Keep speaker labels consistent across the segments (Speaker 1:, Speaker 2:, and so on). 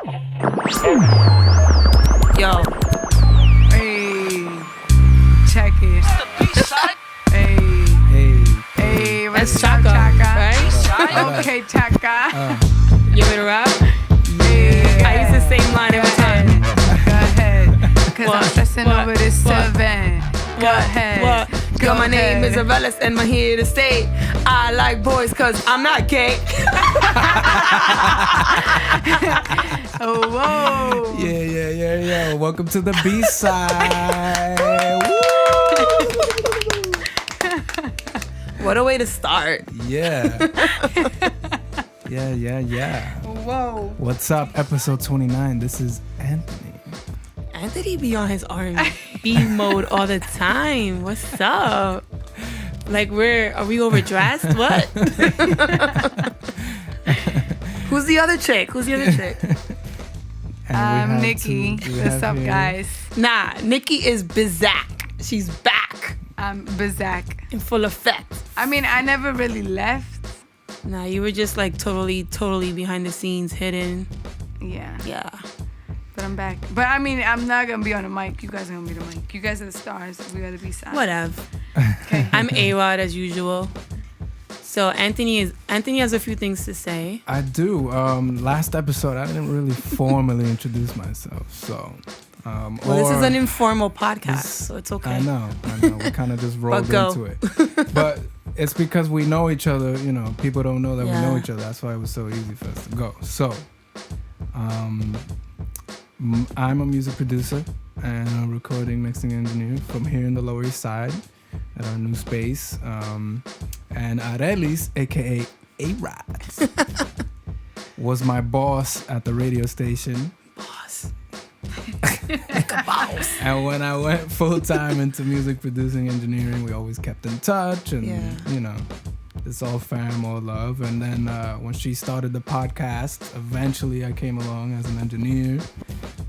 Speaker 1: Yo.
Speaker 2: Hey. Check it. Hey. Hey.
Speaker 1: That's
Speaker 2: What's
Speaker 1: Chaka,
Speaker 2: up, Chaka?
Speaker 1: right?
Speaker 2: Okay, Chaka.
Speaker 1: You want me to rap?
Speaker 2: Yeah.
Speaker 1: I use the same line every time.
Speaker 2: Go ahead. Because I'm stressing
Speaker 1: What?
Speaker 2: over this
Speaker 1: What?
Speaker 2: 7. Go ahead.
Speaker 1: What? Yo, my name is Arelis and I'm here to stay. I like boys cause I'm not gay.
Speaker 2: Oh, whoa.
Speaker 3: Yeah. Welcome to the B-side.
Speaker 1: What a way to start.
Speaker 3: Yeah. Yeah.
Speaker 2: Whoa.
Speaker 3: What's up? Episode 29. This is Anthony.
Speaker 1: Anthony be on his R&B mode all the time. What's up? Like, are we overdressed? What? Who's the other chick?
Speaker 3: And
Speaker 2: I'm Nikki. What's up, guys?
Speaker 1: Nah, Nikki is Bizak. She's back
Speaker 2: I'm Bizak.
Speaker 1: in full effect.
Speaker 2: I mean, I never really left.
Speaker 1: Nah, you were just like totally behind the scenes, hidden.
Speaker 2: Yeah. But I'm back. But I mean, I'm not going to be on the mic. You guys are going to be the mic. You guys are the stars. We are the B-side.
Speaker 1: Whatever.
Speaker 2: Okay.
Speaker 1: I'm A-Rod as usual. So Anthony has a few things to say.
Speaker 3: I do. Last episode, I didn't really formally introduce myself. So,
Speaker 1: Well, this is an informal podcast, so it's okay.
Speaker 3: I know. We kind of just rolled into it. But it's because we know each other. You know, people don't know that we know each other. That's why it was so easy for us to go. So, I'm a music producer and a recording mixing engineer from here in the Lower East Side at our new space. And Arelis, aka A-Rod, was my boss at the radio station.
Speaker 1: Boss. Like a boss.
Speaker 3: And when I went full time into music producing engineering, we always kept in touch and you know, it's all fam, all love. And then when she started the podcast, eventually I came along as an engineer,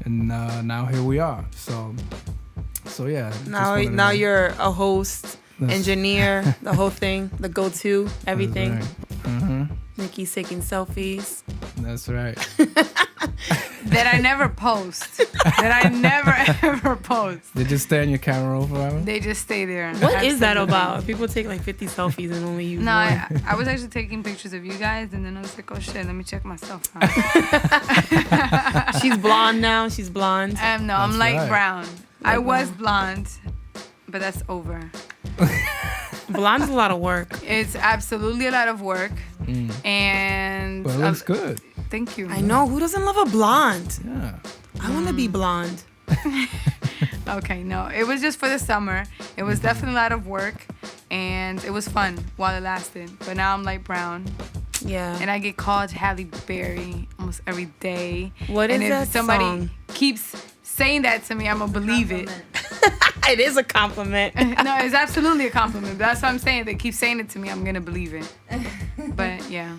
Speaker 3: and now here we are. So yeah.
Speaker 1: Now you're a host, engineer, the whole thing, the go-to, everything.
Speaker 3: That's right.
Speaker 1: Nikki's taking selfies.
Speaker 3: That's right.
Speaker 2: That I never post. Ever post.
Speaker 3: They just stay on your camera roll forever?
Speaker 2: They just stay there.
Speaker 1: What is that about? People take like 50 selfies and only use
Speaker 2: No,
Speaker 1: one.
Speaker 2: I was actually taking pictures of you guys, and then I was like, oh shit, let me check myself out.
Speaker 1: She's blonde now. She's blonde.
Speaker 2: No, I'm light
Speaker 3: right.
Speaker 2: brown. I was blonde, but that's over.
Speaker 1: Blonde's a lot of work.
Speaker 2: It's absolutely a lot of work, and
Speaker 3: But it looks good.
Speaker 2: Thank you.
Speaker 1: I know. Who doesn't love a blonde?
Speaker 3: Yeah.
Speaker 1: I want to be blonde.
Speaker 2: Okay, no, it was just for the summer. It was definitely a lot of work, and it was fun while it lasted. But now I'm light brown,
Speaker 1: Yeah.
Speaker 2: and I get called Halle Berry almost every day.
Speaker 1: What is
Speaker 2: and if
Speaker 1: that
Speaker 2: somebody
Speaker 1: song?
Speaker 2: keeps saying that to me, I'm gonna believe it.
Speaker 1: It is a compliment.
Speaker 2: No, it's absolutely a compliment. That's what I'm saying. They keep saying it to me, I'm gonna believe it. But yeah,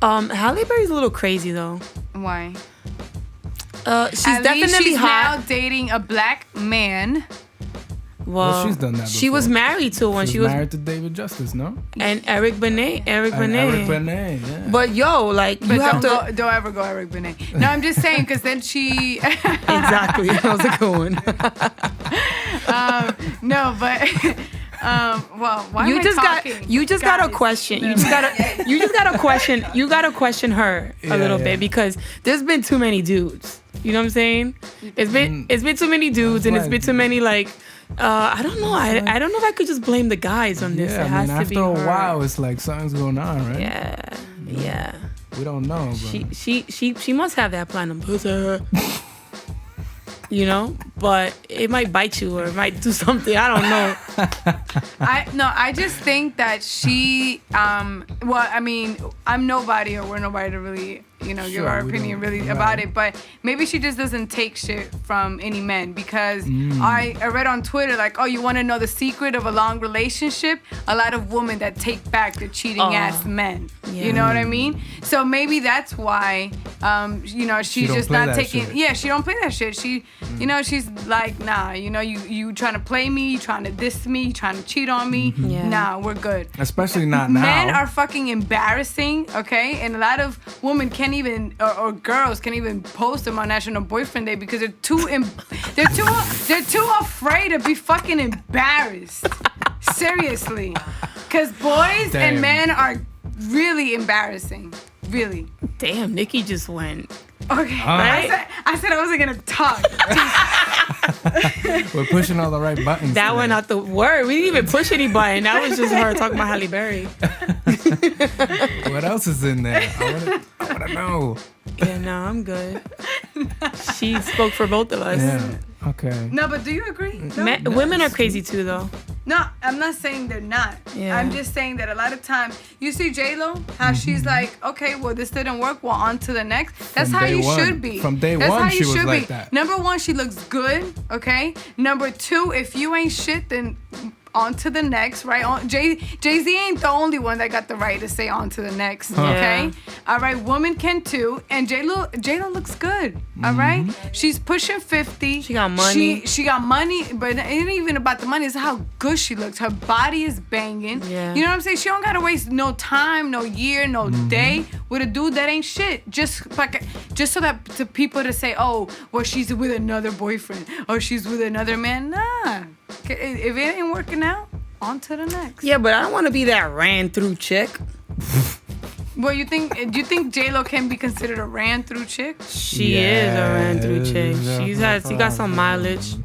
Speaker 1: Halle Berry's a little crazy though.
Speaker 2: why?
Speaker 1: She's
Speaker 2: At
Speaker 1: definitely
Speaker 2: least she's
Speaker 1: hot.
Speaker 2: now dating a black man.
Speaker 1: Well,
Speaker 3: she's done that
Speaker 1: She was
Speaker 3: before.
Speaker 1: married to one.
Speaker 3: She was married to David Justice, no?
Speaker 1: and Eric Benet.
Speaker 3: Eric Benet, yeah.
Speaker 1: But yo, like
Speaker 2: But
Speaker 1: you have to
Speaker 2: don't ever go Eric Benet. No, I'm just saying because then she.
Speaker 1: exactly. That was a good one.
Speaker 2: No, but. Well, why
Speaker 1: You
Speaker 2: am I
Speaker 1: just
Speaker 2: talking?
Speaker 1: you just got a
Speaker 2: Guys,
Speaker 1: question. You just got to question. You got to question her a little
Speaker 3: Yeah.
Speaker 1: bit because there's been too many dudes. You know what I'm saying? It's been too many dudes and it's been too many like. I don't know. I don't know if I could just blame the guys on this.
Speaker 3: Yeah,
Speaker 1: It has to
Speaker 3: after
Speaker 1: be
Speaker 3: a
Speaker 1: her.
Speaker 3: while, it's like something's going on, right?
Speaker 1: Yeah.
Speaker 3: We don't know, but
Speaker 1: She must have that plan on pussy. You know, but it might bite you or it might do something. I don't know.
Speaker 2: I just think that she. Well, I mean, I'm nobody or we're nobody to really, give
Speaker 3: Sure,
Speaker 2: our
Speaker 3: we
Speaker 2: opinion
Speaker 3: don't-
Speaker 2: really
Speaker 3: right.
Speaker 2: about it. But maybe she just doesn't take shit from any men because I read on Twitter like, oh, you want to know the secret of a long relationship? A lot of women that take back the cheating ass men.
Speaker 1: Yeah.
Speaker 2: You know what I mean? So maybe that's why, she's
Speaker 3: don't
Speaker 2: just
Speaker 3: play
Speaker 2: not
Speaker 3: that
Speaker 2: taking.
Speaker 3: shit.
Speaker 2: Yeah, she don't play that shit. She, she's like, nah, you trying to play me, you trying to diss me, you trying to cheat on me.
Speaker 1: Yeah.
Speaker 2: Nah, we're good.
Speaker 3: especially not now.
Speaker 2: Men are fucking embarrassing, okay? And a lot of women can't can't even, or girls can't even post them on National Boyfriend Day because they're too afraid to be fucking embarrassed. Seriously, because boys and men are really embarrassing. Really.
Speaker 1: Damn, Nikki just went.
Speaker 2: Okay.
Speaker 1: Right?
Speaker 2: I said I wasn't gonna talk.
Speaker 3: We're pushing all the right buttons.
Speaker 1: That
Speaker 3: today.
Speaker 1: went out the word. We didn't even push any button. That was just her talking about Halle Berry.
Speaker 3: What else is in there? I want to know.
Speaker 1: Yeah, no, I'm good. She spoke for both of us.
Speaker 3: Yeah. Okay.
Speaker 2: No, but do you agree? No?
Speaker 1: Women are crazy too, though.
Speaker 2: No, I'm not saying they're not.
Speaker 1: Yeah.
Speaker 2: I'm just saying that a lot of time you see J-Lo, how she's like, okay, well, this didn't work. Well, on to the next. That's
Speaker 3: From
Speaker 2: how
Speaker 3: day
Speaker 2: you
Speaker 3: one.
Speaker 2: should be.
Speaker 3: From day
Speaker 2: That's
Speaker 3: one,
Speaker 2: how you
Speaker 3: she was
Speaker 2: should
Speaker 3: like
Speaker 2: be.
Speaker 3: that.
Speaker 2: Number one, she looks good. Okay. Number two, if you ain't shit, then on to the next, right? Jay-Z ain't the only one that got the right to say on to the next, okay?
Speaker 1: Yeah.
Speaker 2: All right, women can too. And J-Lo looks good, all right? She's pushing 50.
Speaker 1: She got money.
Speaker 2: She got money, but it ain't even about the money. It's how good she looks. Her body is banging.
Speaker 1: Yeah.
Speaker 2: You know what I'm saying? She don't got to waste no time, no year, no day with a dude that ain't shit. Just so that to people to say, oh, well, she's with another boyfriend or she's with another man. Nah. If it ain't working out, on to the next.
Speaker 1: Yeah, but I don't want to be that ran through chick.
Speaker 2: Well, do you think J-Lo can be considered a ran through chick?
Speaker 1: She is a ran through chick. She got some mileage.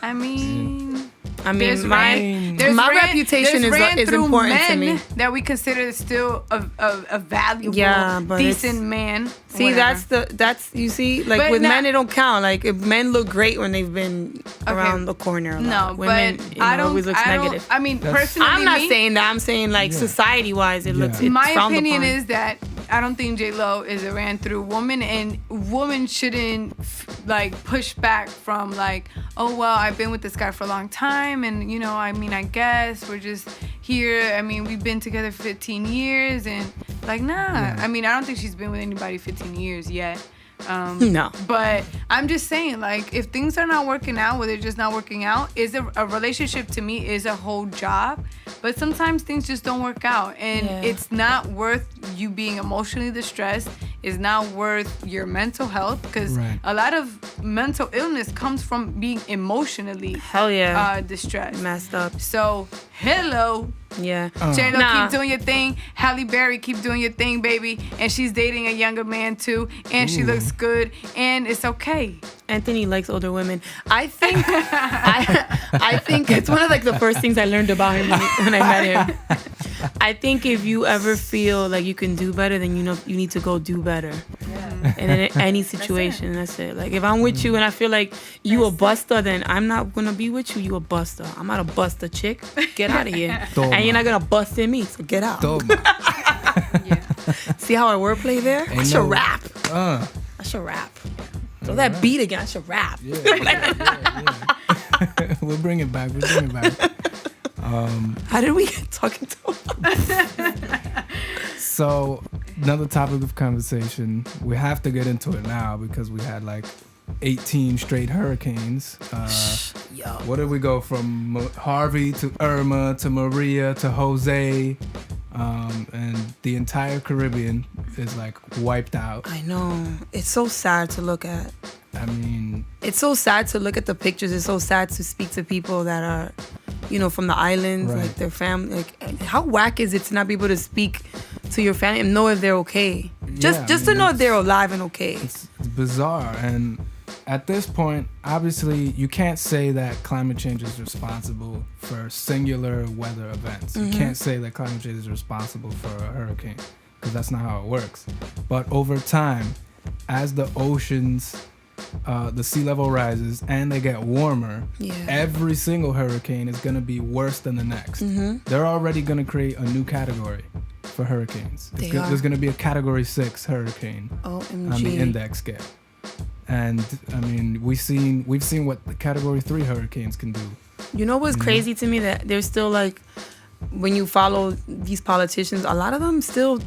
Speaker 2: I mean,
Speaker 1: my reputation is important to me.
Speaker 2: That we consider still a valuable,
Speaker 1: but
Speaker 2: decent man.
Speaker 1: See,
Speaker 2: whatever.
Speaker 1: that's you see, like
Speaker 2: But
Speaker 1: with
Speaker 2: now-
Speaker 1: men it don't count. Like if men look great when they've been around the corner a lot.
Speaker 2: No,
Speaker 1: Women,
Speaker 2: but I don't.
Speaker 1: always looks negative.
Speaker 2: I mean, personally,
Speaker 1: I'm not saying that. I'm saying like society wise, it looks. It's
Speaker 2: my
Speaker 1: frowned
Speaker 2: opinion
Speaker 1: upon.
Speaker 2: is that I don't think J-Lo is a ran through woman, and women shouldn't like push back from like, oh well, I've been with this guy for a long time, and I mean, I guess we're just here. I mean, we've been together for 15 years, and like, nah.
Speaker 3: Yeah.
Speaker 2: I mean, I don't think she's been with anybody 15 years yet.
Speaker 1: No.
Speaker 2: But I'm just saying, like, if things are not working out, where they're just not working out, a relationship to me is a whole job. But sometimes things just don't work out, and it's not worth you being emotionally distressed. It's not worth your mental health, because a lot of mental illness comes from being emotionally distressed,
Speaker 1: messed up.
Speaker 2: So hello.
Speaker 1: Yeah.
Speaker 2: J-Lo, keep doing your thing. Halle Berry, keep doing your thing, baby. And she's dating a younger man too. And she looks good. And it's okay.
Speaker 1: Anthony likes older women. I think I think it's one of like the first things I learned about him when I met him. I think if you ever feel like you can do better, then you need to go do better. Yeah. And in any situation, that's it. Like if I'm with you and I feel like you a buster, then I'm not gonna be with you. You a buster. I'm not a buster chick. Get out of here. And you're not gonna bust in me. So get out. See how I wordplay there? I should rap. I should rap. Throw that beat again. I should rap.
Speaker 3: Yeah. We'll bring it back.
Speaker 1: How did we get talking to?
Speaker 3: So another topic of conversation. We have to get into it now because we had like 18 straight hurricanes. What did we go from Harvey to Irma to Maria to Jose? And the entire Caribbean is like wiped out.
Speaker 1: I know. It's so sad to look at.
Speaker 3: I mean,
Speaker 1: it's so sad to look at the pictures. It's so sad to speak to people that are, from the islands, like their family. Like, how whack is it to not be able to speak to your family and know if they're okay? Just to know if they're alive and okay.
Speaker 3: It's bizarre. And at this point, obviously, you can't say that climate change is responsible for singular weather events. You can't say that climate change is responsible for a hurricane because that's not how it works. But over time, as the oceans, the sea level rises and they get warmer, every single hurricane is going to be worse than the next. They're already going to create a new category for hurricanes. There's going to be a category 6 hurricane on the index scale. And I mean, we've seen what the category 3 hurricanes can do.
Speaker 1: You know what's crazy to me? That there's still like, when you follow these politicians, a lot of them still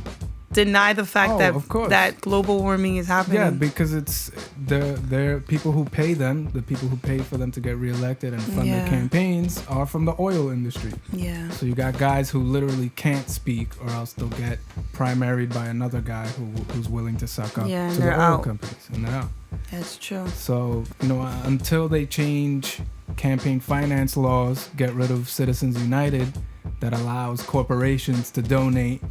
Speaker 1: deny the fact
Speaker 3: of course.
Speaker 1: that global warming is happening.
Speaker 3: Yeah, because it's the people who pay them, the people who pay for them to get reelected and fund their campaigns are from the oil industry.
Speaker 1: Yeah.
Speaker 3: So you got guys who literally can't speak, or else they'll get primaried by another guy who's willing to suck up to the oil companies, and they're out.
Speaker 1: That's true.
Speaker 3: So, until they change campaign finance laws, get rid of Citizens United that allows corporations to donate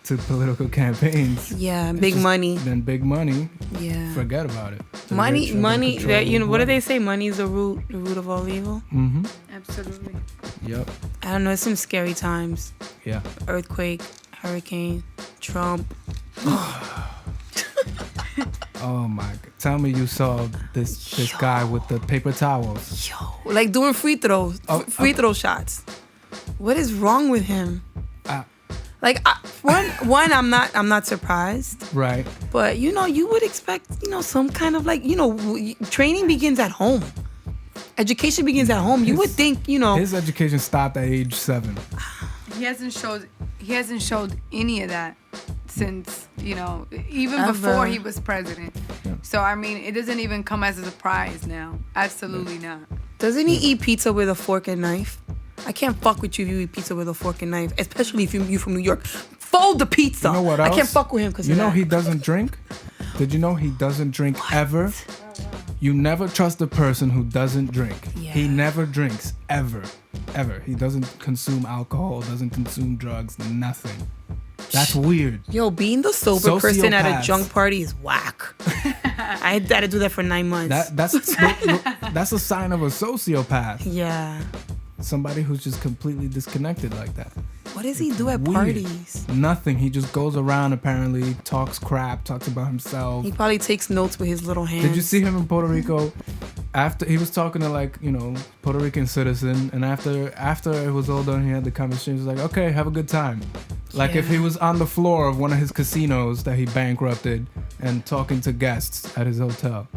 Speaker 3: to political campaigns.
Speaker 1: Yeah, big money.
Speaker 3: Then big money.
Speaker 1: Yeah.
Speaker 3: Forget about it.
Speaker 1: Money. What do they say? Money is the root of all evil.
Speaker 3: Mm-hmm.
Speaker 2: Absolutely.
Speaker 3: Yep.
Speaker 1: I don't know. It's some scary times.
Speaker 3: Yeah.
Speaker 1: Earthquake, hurricane, Trump.
Speaker 3: Oh my God. Tell me you saw this guy with the paper towels.
Speaker 1: Yo, like doing free throws, free throw shots. What is wrong with him? One, I'm not surprised.
Speaker 3: Right.
Speaker 1: But you would expect some kind of training begins at home. Education begins at home. You would think
Speaker 3: his education stopped at age 7.
Speaker 2: He hasn't showed any of that since even
Speaker 1: Ever.
Speaker 2: before he was president.
Speaker 3: Yeah.
Speaker 2: So I mean, it doesn't even come as a surprise now. Absolutely not.
Speaker 1: Doesn't he eat pizza with a fork and knife? I can't fuck with you if you eat pizza with a fork and knife, especially if you from New York. Fold the pizza.
Speaker 3: You know what else?
Speaker 1: I can't fuck with him because
Speaker 3: he doesn't drink? Did you know he doesn't drink ever? You never trust a person who doesn't drink.
Speaker 1: Yeah.
Speaker 3: He never drinks ever. He doesn't consume alcohol, doesn't consume drugs, nothing. That's weird.
Speaker 1: Yo, being the sober person at a
Speaker 3: Sociopaths.
Speaker 1: junk party is whack. I had to do that for 9 months.
Speaker 3: That's a sign of a sociopath.
Speaker 1: Yeah.
Speaker 3: Somebody who's just completely disconnected like that.
Speaker 1: What does he do at
Speaker 3: Weird.
Speaker 1: parties?
Speaker 3: Nothing. He just goes around, apparently, talks crap, talks about himself.
Speaker 1: He probably takes notes with his little hands.
Speaker 3: Did you see him in Puerto Rico? After he was talking to Puerto Rican citizen, and after it was all done, he had the conversation. He was like, "Okay, have a good time." Like if he was on the floor of one of his casinos that he bankrupted and talking to guests at his hotel.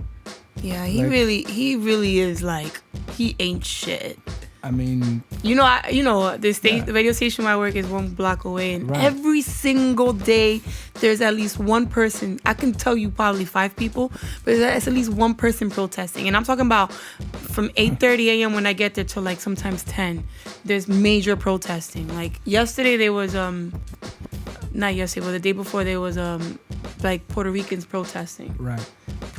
Speaker 1: Yeah, he really is like, he ain't shit.
Speaker 3: I mean,
Speaker 1: the radio station where I work is 1 block away, and every single day there's at least one person. I can tell you probably 5 people, but there's at least one person protesting. And I'm talking about from 8:30 a.m. when I get there till like sometimes 10. There's major protesting. Like yesterday there was not yesterday, but the day before there was like Puerto Ricans protesting.
Speaker 3: right.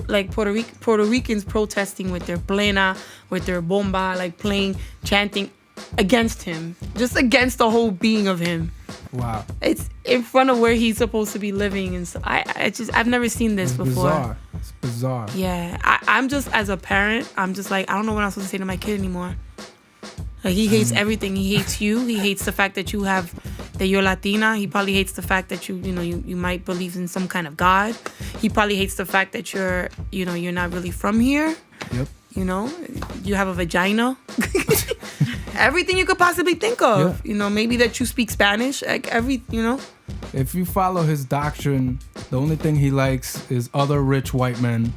Speaker 1: Like Puerto Ricans protesting with their plena, with their bomba, like playing, chanting against him, just against the whole being of him.
Speaker 3: Wow.
Speaker 1: It's in front of where he's supposed to be living, and so I've never seen this before.
Speaker 3: Bizarre. It's bizarre.
Speaker 1: Yeah, I'm just, as a parent, I'm just like, I don't know what I'm supposed to say to my kid anymore. Like, he hates everything. He hates you. He hates the fact that you're Latina. He probably hates the fact that you might believe in some kind of God. He probably hates the fact that you're not really from here.
Speaker 3: Yep.
Speaker 1: You have a vagina. Everything you could possibly think of.
Speaker 3: Yeah.
Speaker 1: Maybe that you speak Spanish. Like
Speaker 3: If you follow his doctrine, the only thing he likes is other rich white men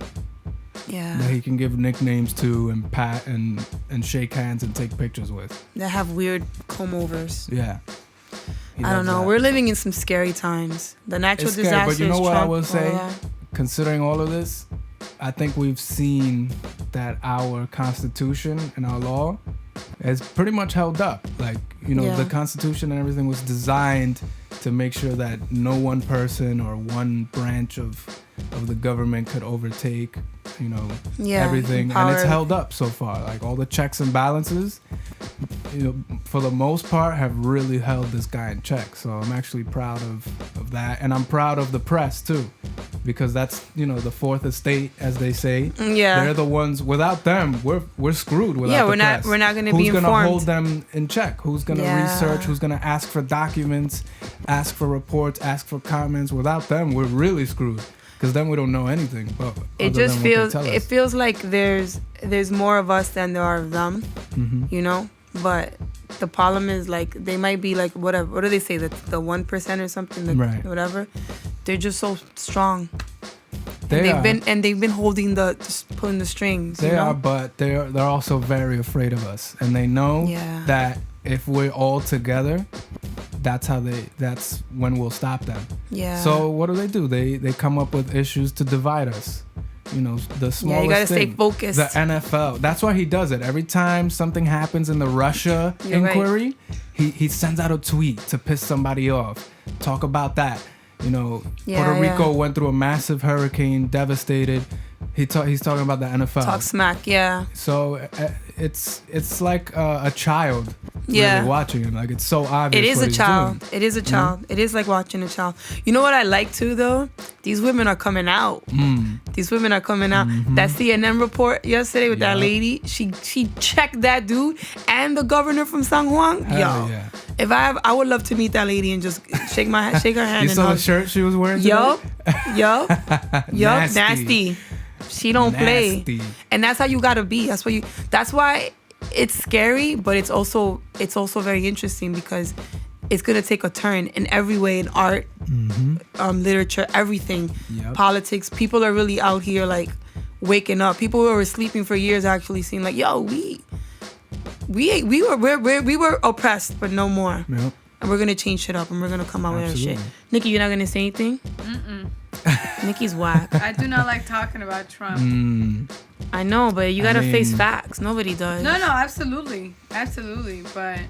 Speaker 3: that he can give nicknames to and pat and shake hands and take pictures with.
Speaker 1: That have weird comb-overs.
Speaker 3: Yeah.
Speaker 1: I don't know. We're living in some scary times. The natural disasters.
Speaker 3: But you know what
Speaker 1: Trump,
Speaker 3: I will say? Considering all of this, I think we've seen that our Constitution and our law has pretty much held up. Like, the Constitution and everything was designed to make sure that no one person or one branch of the government could overtake, everything. And it's held up so far. Like, all the checks and balances, for the most part, have really held this guy in check. So I'm actually proud of that. And I'm proud of the press, too. Because that's, the fourth estate, as they say.
Speaker 1: Yeah.
Speaker 3: They're the ones, without them, we're screwed without the press.
Speaker 1: We're not going to be informed.
Speaker 3: Who's going to hold them in check? Who's going to research? Who's going to ask for documents, ask for reports, ask for comments? Without them, we're really screwed. Because then we don't know anything.
Speaker 1: It just feels like there's more of us than there are of them, But the problem is, like, they might be like, whatever. What do they say? The 1% or something?
Speaker 3: Right.
Speaker 1: Whatever. They're just so strong.
Speaker 3: They've
Speaker 1: been pulling the strings.
Speaker 3: They are, but they're also very afraid of us, and they know that if we're all together, that's when we'll stop them.
Speaker 1: Yeah.
Speaker 3: So what do? They come up with issues to divide us. You know, the smallest
Speaker 1: you gotta
Speaker 3: thing.
Speaker 1: stay focused.
Speaker 3: The NFL. That's why he does it. Every time something happens in the Russia
Speaker 1: You're
Speaker 3: inquiry, he sends out a tweet to piss somebody off. Talk about that. You know, Puerto Rico went through a massive hurricane, devastated. He's talking about the NFL.
Speaker 1: Talk smack, yeah.
Speaker 3: So it's like a child
Speaker 1: Yeah.
Speaker 3: really watching it. Like, it's so obvious.
Speaker 1: It is
Speaker 3: what
Speaker 1: a
Speaker 3: he's
Speaker 1: child.
Speaker 3: doing.
Speaker 1: It is a child. It is like watching a child. You know what I like too, though? These women are coming out. These women are coming out. That CNN report yesterday with that lady, she checked that dude and the governor from San Juan.
Speaker 3: Hell yeah.
Speaker 1: If I would love to meet that lady and just shake her hand.
Speaker 3: You
Speaker 1: and
Speaker 3: saw
Speaker 1: hug.
Speaker 3: the shirt she was wearing today?
Speaker 1: Yup.
Speaker 3: Nasty.
Speaker 1: Nasty. She don't play.
Speaker 3: Nasty.
Speaker 1: And that's how you gotta be. That's why it's scary, but it's also very interesting because it's gonna take a turn in every way, in art, literature, everything, politics. People are really out here like waking up. People who were sleeping for years actually seeing like, yo, we were oppressed, but no more.
Speaker 3: Yep.
Speaker 1: And we're gonna change shit up, and we're gonna come out with our shit. Nikki, you're not gonna say anything? Nikki's whack.
Speaker 2: I do not like talking about Trump.
Speaker 1: I know, but you gotta face facts. Nobody does.
Speaker 2: No, absolutely. But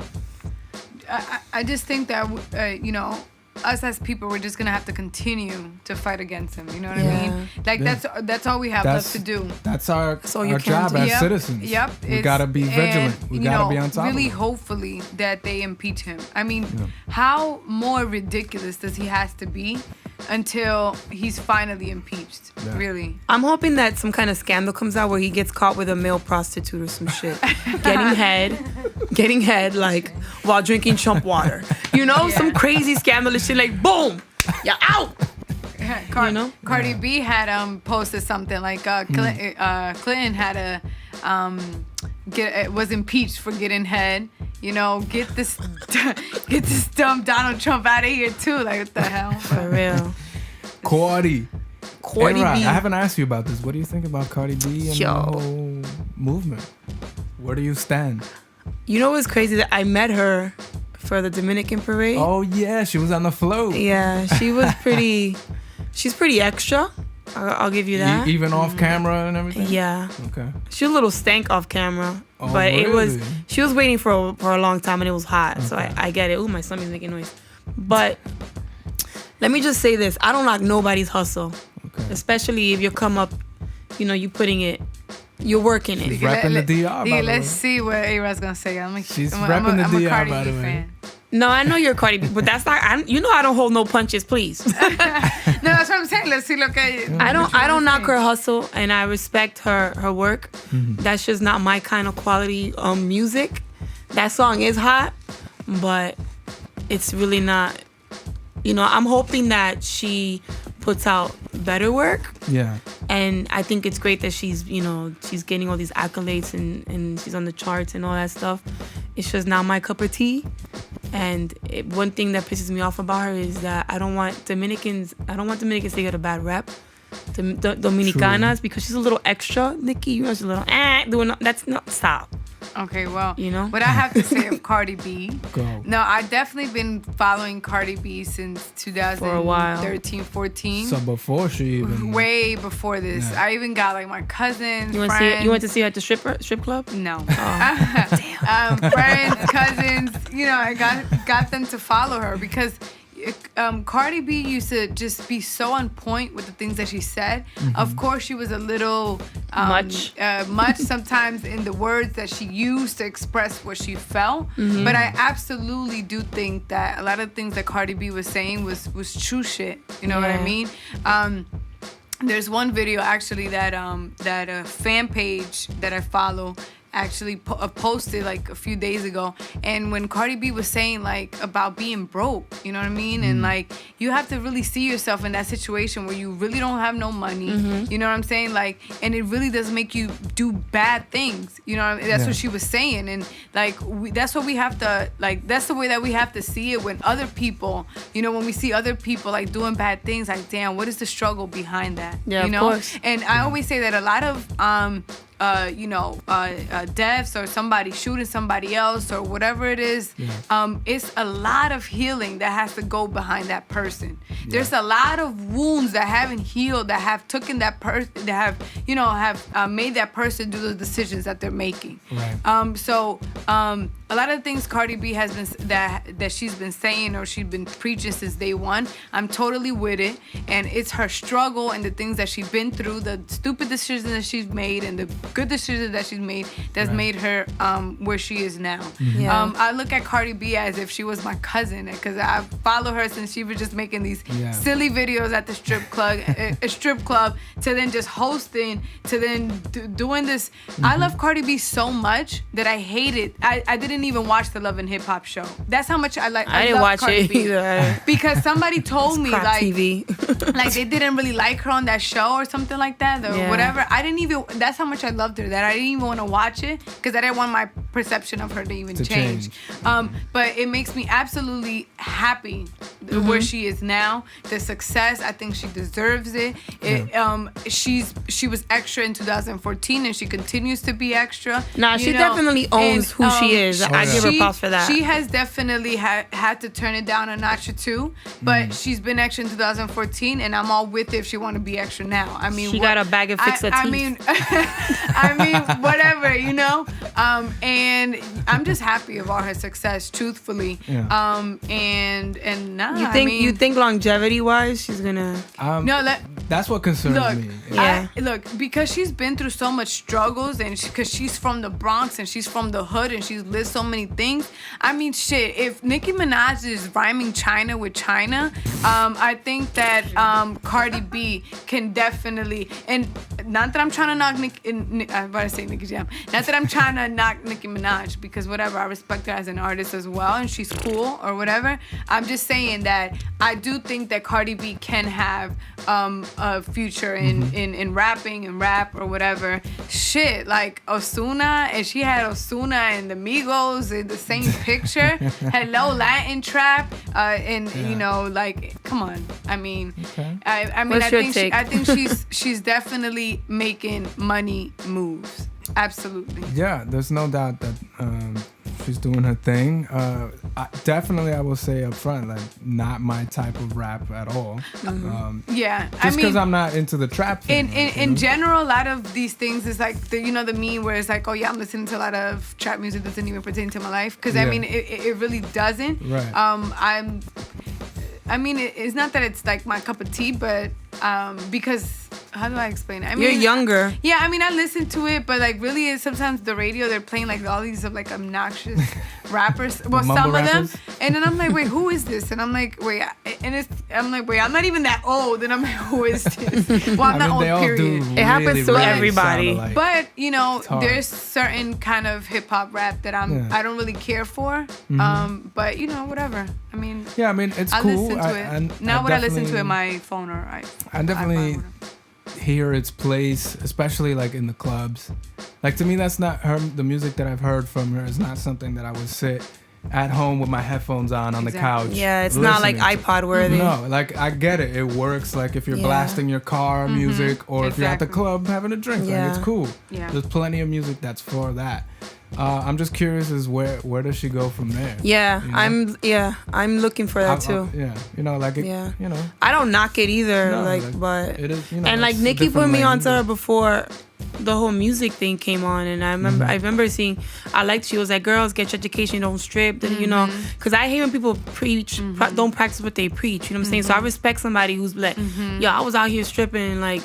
Speaker 2: I just think that, you know, us as people, we're just going to have to continue to fight against him. You know what I mean? Like, that's all we have left to do.
Speaker 3: That's our
Speaker 1: you
Speaker 3: job
Speaker 1: do.
Speaker 3: as citizens.
Speaker 2: Yep.
Speaker 3: We got to be vigilant. We got to be on top
Speaker 2: really
Speaker 3: of it.
Speaker 2: hopefully that they impeach him. I mean, how more ridiculous does he has to be until he's finally impeached?
Speaker 3: Yeah.
Speaker 2: Really.
Speaker 1: I'm hoping that some kind of scandal comes out where he gets caught with a male prostitute or some shit. getting head like while drinking chump water. You know, some crazy scandalous shit like boom, you're out. You know?
Speaker 2: Cardi B had posted something like Clinton had was impeached for getting head. You know, get this dumb Donald Trump out of here too. Like, what the hell?
Speaker 1: For real.
Speaker 3: Cardi
Speaker 1: B.
Speaker 3: I haven't asked you about this. What do you think about Cardi B and the whole movement? Where do you stand?
Speaker 1: You know what's crazy? That I met her for the Dominican parade.
Speaker 3: Oh yeah, she was on the float.
Speaker 1: Yeah, she was pretty. She's pretty extra. I'll give you that.
Speaker 3: Even off camera and everything.
Speaker 1: Yeah.
Speaker 3: Okay.
Speaker 1: She was a little stank off camera,
Speaker 3: Oh,
Speaker 1: but
Speaker 3: really?
Speaker 1: she was waiting for a long time and it was hot. Okay. So I get it. Ooh, my stomach's making noise. But let me just say this: I don't knock nobody's hustle, especially if you come up, you know, you're working it.
Speaker 3: She's repping the DR. By
Speaker 2: Let's see what A-Rod's gonna say.
Speaker 3: She's repping the DR,
Speaker 2: Cardi
Speaker 3: by the
Speaker 2: B
Speaker 3: way.
Speaker 2: fan.
Speaker 1: No, I know you're Cardi B, but that's not. I don't hold no punches, please.
Speaker 2: No, that's what I'm saying. Let's see. Look at.
Speaker 1: I don't knock her hustle, and I respect her work. That's just not my kind of quality music. That song is hot, but it's really not. You know, I'm hoping that she puts out better work.
Speaker 3: Yeah.
Speaker 1: And I think it's great that she's getting all these accolades and she's on the charts and all that stuff. It's just not my cup of tea. And one thing that pisses me off about her is that I don't want Dominicans to get a bad rep. Dominicanas, because she's a little extra. Nikki, you know, she's a little doing that's not stop.
Speaker 2: Okay, well,
Speaker 1: you know
Speaker 2: what I have to say of Cardi B.
Speaker 3: Go.
Speaker 2: No, I've definitely been following Cardi B since 2013, 14.
Speaker 3: So before she even.
Speaker 2: Way before this, I even got like my cousins.
Speaker 1: You went to see her at the strip club?
Speaker 2: No.
Speaker 1: Oh.
Speaker 2: Damn. Friends, cousins. You know, I got them to follow her because. Cardi B used to just be so on point with the things that she said. Of course, she was a little much sometimes in the words that she used to express what she felt. But I absolutely do think that a lot of things that Cardi B was saying was true shit. You know what I mean? There's one video actually that a fan page that I follow actually posted like a few days ago, and when Cardi B was saying like about being broke, you know what I mean, and like you have to really see yourself in that situation where you really don't have no money, you know what I'm saying, like, and it really does make you do bad things, you know what I mean? That's what she was saying, and like that's what we have to, like, that's the way that we have to see it when other people, you know, when we see other people like doing bad things, like, damn, what is the struggle behind that?
Speaker 1: Yeah,
Speaker 2: you know?
Speaker 1: of course.
Speaker 2: And I always say that a lot of deaths or somebody shooting somebody else or whatever it is, it's a lot of healing that has to go behind that person. There's a lot of wounds that haven't healed, that have taken that person, that have made that person do the decisions that they're making.
Speaker 3: Right.
Speaker 2: A lot of things Cardi B has been that she's been saying or she's been preaching since day one, I'm totally with it. And it's her struggle and the things that she's been through, the stupid decisions that she's made and the good decisions that she's made that's made her where she is now. I look at Cardi B as if she was my cousin, because I follow her since she was just making these silly videos at the strip club, to then just hosting, to then doing this. I love Cardi B so much that I hate it. I didn't even watch the Love and Hip Hop show. That's how much I like.
Speaker 1: I didn't watch
Speaker 2: Cardi
Speaker 1: it
Speaker 2: B.
Speaker 1: either.
Speaker 2: Because somebody told me like
Speaker 1: TV.
Speaker 2: like they didn't really like her on that show or something like that or whatever. I didn't even. That's how much I loved her, that I didn't even want to watch it because I didn't want my perception of her to even change. But it makes me absolutely happy where she is now. The success, I think she deserves it. She was extra in 2014 and she continues to be extra.
Speaker 1: Nah, she definitely owns who she is. I give her props for that.
Speaker 2: She has definitely had to turn it down a notch or two, but she's been extra in 2014, and I'm all with it if she want to be extra now. I mean,
Speaker 1: she got a bag of fix her teeth.
Speaker 2: I mean, whatever, and I'm just happy of all her success, truthfully.
Speaker 1: You think longevity wise she's gonna
Speaker 3: that's what concerns me.
Speaker 2: Look, because she's been through so much struggles, and because she's from the Bronx and she's from the hood and she's lived so many things. I mean, shit, if Nicki Minaj is rhyming China with China, I think that Cardi B can definitely, and not that I'm trying to knock Nicki Jam, not that I'm trying to knock Nicki Minaj, because whatever, I respect her as an artist as well and she's cool or whatever. I'm just saying that I do think that Cardi B can have a future in rapping and rap or whatever. Shit, like Ozuna, and she had Ozuna and the Migos in the same picture. Hello, Latin trap, come on. I mean, I think she's definitely making money moves. Absolutely.
Speaker 3: Yeah, there's no doubt that she's doing her thing. I will say up front, like, not my type of rap at all.
Speaker 2: Just
Speaker 3: because I'm not into the trap thing.
Speaker 2: In general, a lot of these things is like the meme where it's like, oh yeah, I'm listening to a lot of trap music that doesn't even pertain to my life. Because I mean, it really doesn't.
Speaker 3: Right.
Speaker 2: It's not that it's like my cup of tea, but because how do I explain it? I mean,
Speaker 1: you're younger.
Speaker 2: Yeah, I mean, I listen to it, but like really, sometimes the radio they're playing like all these like obnoxious rappers. Well, some of them, and then I'm like, wait, who is this? And I'm like, wait, I'm not even that old, and I'm like, who is this? Well, I'm not old. Period.
Speaker 1: It happens to everybody.
Speaker 2: But there's certain kind of hip hop rap that I don't really care for. But whatever. I mean,
Speaker 3: it's
Speaker 2: I
Speaker 3: cool.
Speaker 2: Listen to it. Now would I listen to it on my phone or
Speaker 3: I definitely hear its place, especially like in the clubs. Like, to me, that's not the music that I've heard from her is not something that I would sit at home with my headphones on the couch.
Speaker 1: Yeah, it's not like iPod worthy.
Speaker 3: No, like, I get it. It works like if you're blasting your car music, or if you're at the club having a drink. Like, it's cool.
Speaker 2: Yeah.
Speaker 3: There's plenty of music that's for that. I'm just curious as where does she go from there?
Speaker 1: Yeah, I'm looking for that too. I don't knock it either, but
Speaker 3: it is,
Speaker 1: and like Nicki put me onto her before the whole music thing came on, and I remember seeing, she was like, girls, get your education, don't strip, because I hate when people preach, don't practice what they preach, you know what I'm saying? So I respect somebody who's like, yo, I was out here stripping, like,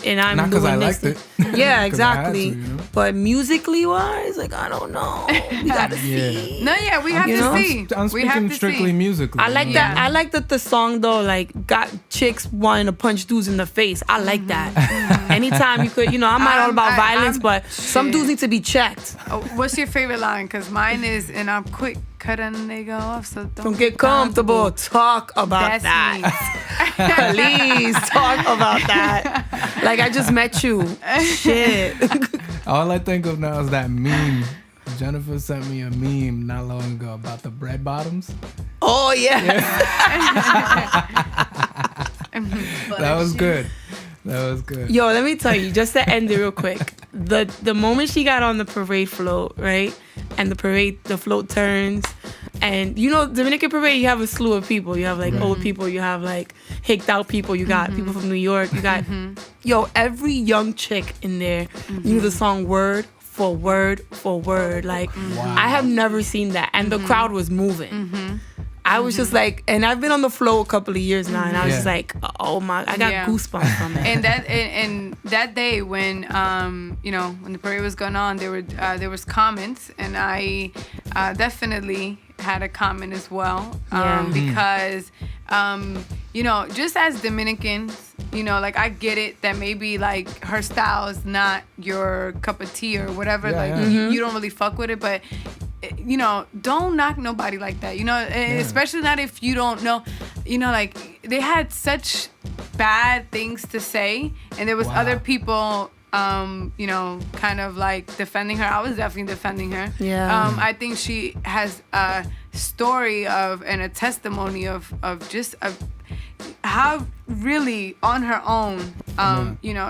Speaker 1: and I'm
Speaker 3: not because I liked it.
Speaker 1: Yeah, exactly. But musically wise, like, I don't know. We gotta see.
Speaker 2: No, we have to see.
Speaker 3: I'm speaking strictly musically.
Speaker 1: I like that. I like that the song though, like, got chicks wanting to punch dudes in the face. I like that. Anytime you could, I'm not all about violence, but some dudes need to be checked.
Speaker 2: What's your favorite line? Because mine is, and I'm quick. Cut a nigga off, so don't
Speaker 1: get comfortable. Talk about that. Please talk about that. Like, I just met you. Shit.
Speaker 3: All I think of now is that meme. Jennifer sent me a meme not long ago about the bread bottoms.
Speaker 1: Oh, yeah.
Speaker 3: That was good. Yo,
Speaker 1: let me tell you, just to end it real quick. the moment she got on the parade float, right? And the float turns. And Dominican parade, you have a slew of people. You have like old people, you have like hicked out people, you got people from New York, you got every young chick in there knew the song word for word for word. Like I have never seen that. And the crowd was moving. I was just like, and I've been on the float a couple of years now, and I was just like, oh my, I got goosebumps from it.
Speaker 2: And that day when when the parade was going on, there was comments, and I definitely had a comment as well, because just as Dominicans, like I get it that maybe like her style is not your cup of tea or whatever, you don't really fuck with it, but don't knock nobody like that, especially not if you don't know, like they had such bad things to say, and there was other people kind of like defending her. I was definitely defending her. I think she has a story and a testimony of how really on her own,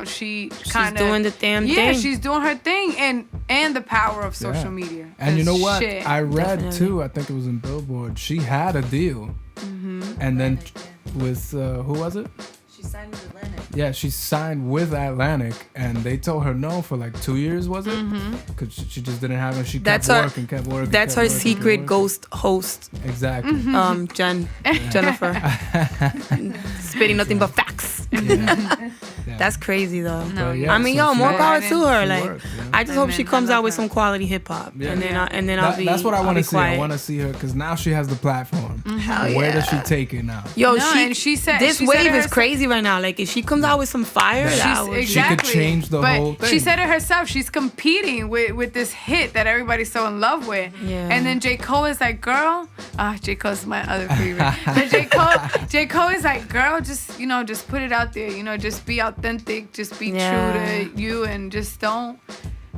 Speaker 2: she's
Speaker 1: doing the damn thing.
Speaker 2: Yeah, she's doing her thing, and the power of social media.
Speaker 3: And you know what? I read too, I think it was in Billboard, she had a deal. And then with, who was it?
Speaker 4: She signed with Atlantic.
Speaker 3: Yeah, she signed with Atlantic, and they told her no for like 2 years, was it? Because she just didn't have it. She kept working.
Speaker 1: That's her secret ghost host.
Speaker 3: Exactly.
Speaker 1: Jennifer. Spitting nothing but facts. That's crazy though.
Speaker 2: No,
Speaker 1: I mean, more power to her. Like,
Speaker 3: works,
Speaker 1: I just hope she comes out with some quality hip hop, and then I'll be.
Speaker 3: That's what I want to see.
Speaker 1: Quiet.
Speaker 3: I want to see her because now she has the platform. Where does she take it now?
Speaker 1: She said this wave is crazy right now. Like, if she comes out with some fire,
Speaker 3: she could change the whole thing.
Speaker 2: She said it herself. She's competing with this hit that everybody's so in love with. And then J. Cole is like, girl, J. Cole's my other favorite. But J. Cole is like, girl, just put it out there. Just be authentic. Just be true to you, and just don't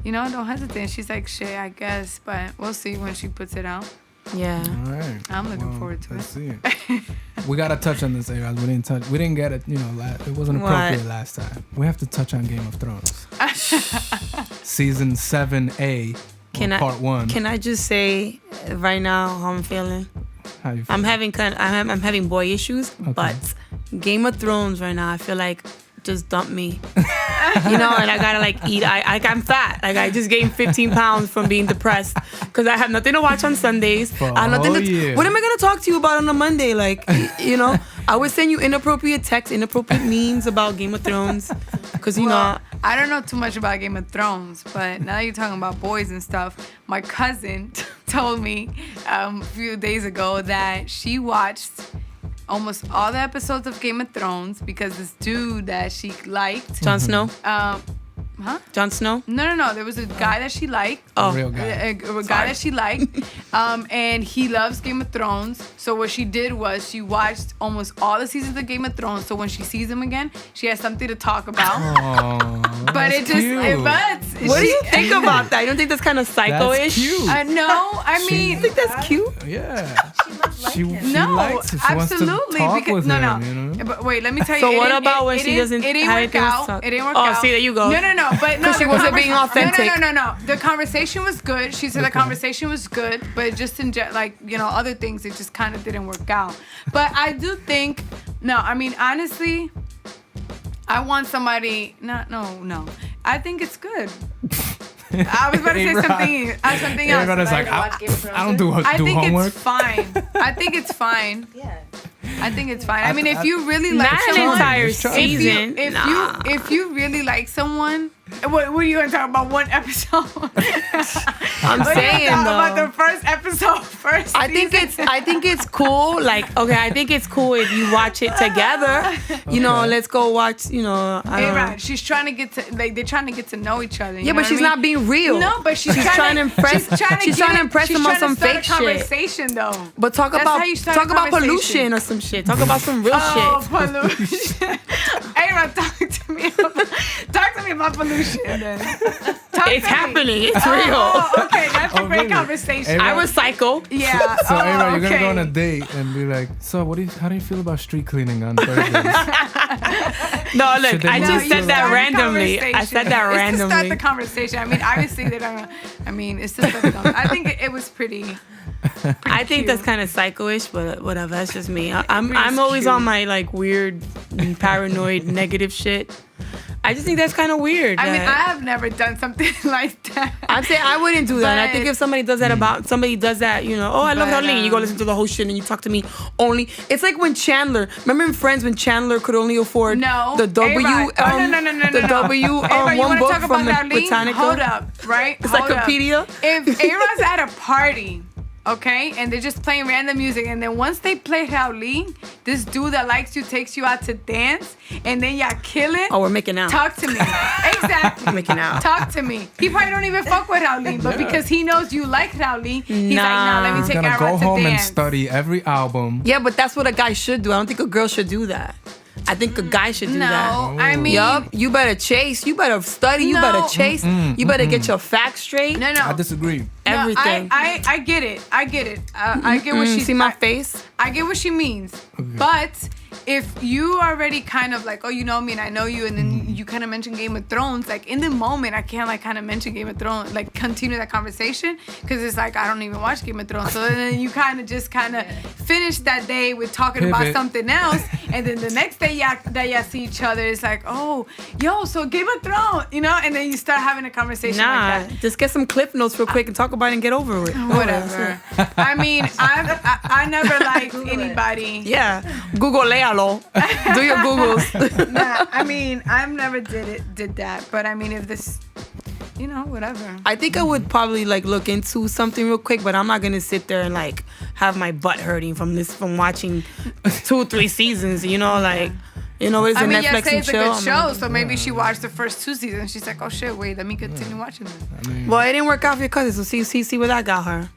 Speaker 2: hesitate. And she's like, shit, I guess, but we'll see when she puts it out.
Speaker 1: Yeah.
Speaker 3: All right.
Speaker 2: I'm looking forward to
Speaker 3: let's see it. We gotta touch on this, A-Rod. We didn't get it. It wasn't appropriate last time. We have to touch on Game of Thrones. Season 7A. Part 1.
Speaker 1: Can I just say right now how I'm feeling?
Speaker 3: How you feel?
Speaker 1: I'm having boy issues, but Game of Thrones right now, I feel like just dump me. And I gotta like eat. I'm fat. Like I just gained 15 pounds from being depressed because I have nothing to watch on Sundays.
Speaker 3: What
Speaker 1: am I gonna talk to you about on a Monday? Like, I would send you inappropriate texts, inappropriate memes about Game of Thrones because
Speaker 2: I don't know too much about Game of Thrones, but now that you're talking about boys and stuff, my cousin told me a few days ago that she watched almost all the episodes of Game of Thrones because this dude that she liked,
Speaker 1: Jon Snow. Jon Snow?
Speaker 2: No. There was a guy that she liked.
Speaker 3: A real guy.
Speaker 2: A guy that she liked. And he loves Game of Thrones. So what she did was she watched almost all the seasons of Game of Thrones. So when she sees him again, she has something to talk about.
Speaker 3: Aww,
Speaker 2: but it just,
Speaker 1: what do you think about that? You don't think that's kind of psycho-ish?
Speaker 3: That's cute.
Speaker 2: No, I mean,
Speaker 1: you think that's cute?
Speaker 3: Yeah. She
Speaker 2: no,
Speaker 3: likes it. She
Speaker 2: absolutely.
Speaker 3: Wants to talk with
Speaker 2: no.
Speaker 3: him,
Speaker 2: But wait, let me tell you.
Speaker 1: So what about when she doesn't?
Speaker 2: It didn't work out. It didn't work out.
Speaker 1: Oh, see, there you go.
Speaker 2: No. But no,
Speaker 1: she wasn't being authentic.
Speaker 2: No. The conversation was good. She said the conversation was good, but just in other things, it just kind of didn't work out. But I do think, honestly, I want somebody. No. I think it's good. I was about to say something else.
Speaker 3: Everybody's like, I don't do homework.
Speaker 2: I think it's fine.
Speaker 4: Yeah.
Speaker 2: I think it's fine. I mean, if you really like
Speaker 1: not
Speaker 2: someone,
Speaker 1: an entire season.
Speaker 2: If you really like someone, what are you gonna talk about? One episode?
Speaker 1: I'm saying though.
Speaker 2: About the first episode first.
Speaker 1: I think it's cool. Like, okay, I think it's cool if you watch it together. Let's go watch.
Speaker 2: Right. She's trying to get to they're trying to get to know each other.
Speaker 1: Yeah, but she's not being real.
Speaker 2: No, but she's
Speaker 1: trying to impress. She's trying to impress him on some fake shit.
Speaker 2: Conversation though.
Speaker 1: But talk about pollution or some shit. Talk about some real shit.
Speaker 2: Oh, pollution. Hey, talk to me about pollution. Then. Talk
Speaker 1: It's happening. It's real.
Speaker 2: Oh, okay, that's a great
Speaker 3: really?
Speaker 2: conversation.
Speaker 1: I was psycho.
Speaker 2: Yeah.
Speaker 3: So, Ava, you're gonna
Speaker 2: okay.
Speaker 3: go on a date and be like, so how do you feel about street cleaning on Thursdays?
Speaker 1: No, look,
Speaker 3: Should they
Speaker 1: I
Speaker 3: move
Speaker 1: just
Speaker 3: to
Speaker 1: said
Speaker 3: the-
Speaker 1: that
Speaker 2: Start the
Speaker 1: randomly. I
Speaker 2: conversation.
Speaker 1: said that
Speaker 2: It's to start
Speaker 1: randomly.
Speaker 2: the conversation. I mean, obviously they don't. I mean, it's just. I think it was pretty.
Speaker 1: I think
Speaker 2: cute.
Speaker 1: that's kind of psycho-ish, but whatever. That's just me. I'm
Speaker 2: Pretty
Speaker 1: always
Speaker 2: cute.
Speaker 1: on my like weird, paranoid, negative shit. I just think that's kind of weird.
Speaker 2: I mean,
Speaker 1: that-
Speaker 2: I have never done something like that.
Speaker 1: I'm saying I wouldn't do that. And I think
Speaker 2: But-
Speaker 1: if somebody does that somebody does that, you know, oh, I love
Speaker 2: But,
Speaker 1: Darlene. You go listen to the whole shit and you talk to me only. It's like when Chandler, remember in Friends when Chandler could only afford
Speaker 2: No.
Speaker 1: the W,
Speaker 2: A-Rod. Oh, no.
Speaker 1: the W,
Speaker 2: A-Rod, you
Speaker 1: one
Speaker 2: wanna
Speaker 1: book
Speaker 2: talk about
Speaker 1: from the
Speaker 2: Darlene?
Speaker 1: Britannica.
Speaker 2: Hold up, right? Hold up.
Speaker 1: Encyclopedia.
Speaker 2: If A-Rod's at a party, okay, and they're just playing random music, and then once they play Raulín, this dude that likes you takes you out to dance, and then y'all kill it.
Speaker 1: Oh, we're making out.
Speaker 2: Talk to me. Exactly.
Speaker 1: Making out.
Speaker 2: Talk to me. He probably don't even fuck with Raulín, but because he knows you like Raulín, he's like, nah, let me
Speaker 3: He's
Speaker 2: take
Speaker 3: gonna
Speaker 2: A-Rod
Speaker 3: go
Speaker 2: to
Speaker 3: home and
Speaker 2: dance.
Speaker 3: study every album.
Speaker 1: Yeah, but that's what a guy should do. I don't think a girl should do that. I think a guy should do that.
Speaker 2: No, I mean,
Speaker 1: Yup, you better chase. You better study. You
Speaker 2: No.
Speaker 1: better chase. You better get your facts straight.
Speaker 2: no.
Speaker 3: I disagree.
Speaker 1: Everything.
Speaker 2: No, I get it. I get it. I get what she's
Speaker 1: See my face?
Speaker 2: I get what she means. But if you already kind of like, oh, you know me and I know you, and then you kind of mention Game of Thrones, like in the moment, I can't like kind of mention Game of Thrones, like continue that conversation because it's like I don't even watch Game of Thrones. So then you kind of finish that day with talking about
Speaker 3: Pivot.
Speaker 2: something else, and then the next day that y'all see each other, it's like, oh, yo, so Game of Thrones, you know, and then you start having a conversation
Speaker 1: Nah,
Speaker 2: like that.
Speaker 1: just get some clip notes real quick and talk about it and get over it.
Speaker 2: Whatever. I mean, I never liked anybody.
Speaker 1: Yeah, Google léalo. Do your Googles.
Speaker 2: Nah, I mean, I've never did that. But I mean, if this, you know, whatever.
Speaker 1: I think I would probably like look into something real quick, but I'm not gonna sit there and like have my butt hurting from watching 2-3 seasons. You know, like. You know, what is
Speaker 2: I
Speaker 1: it,
Speaker 2: mean,
Speaker 1: Netflix
Speaker 2: say
Speaker 1: and
Speaker 2: it's a
Speaker 1: chill?
Speaker 2: good show, so maybe she watched the first 2 seasons. She's like, oh shit, wait, let me continue watching this.
Speaker 3: I mean,
Speaker 1: Well, it didn't work out for your cousin, so see what that got her.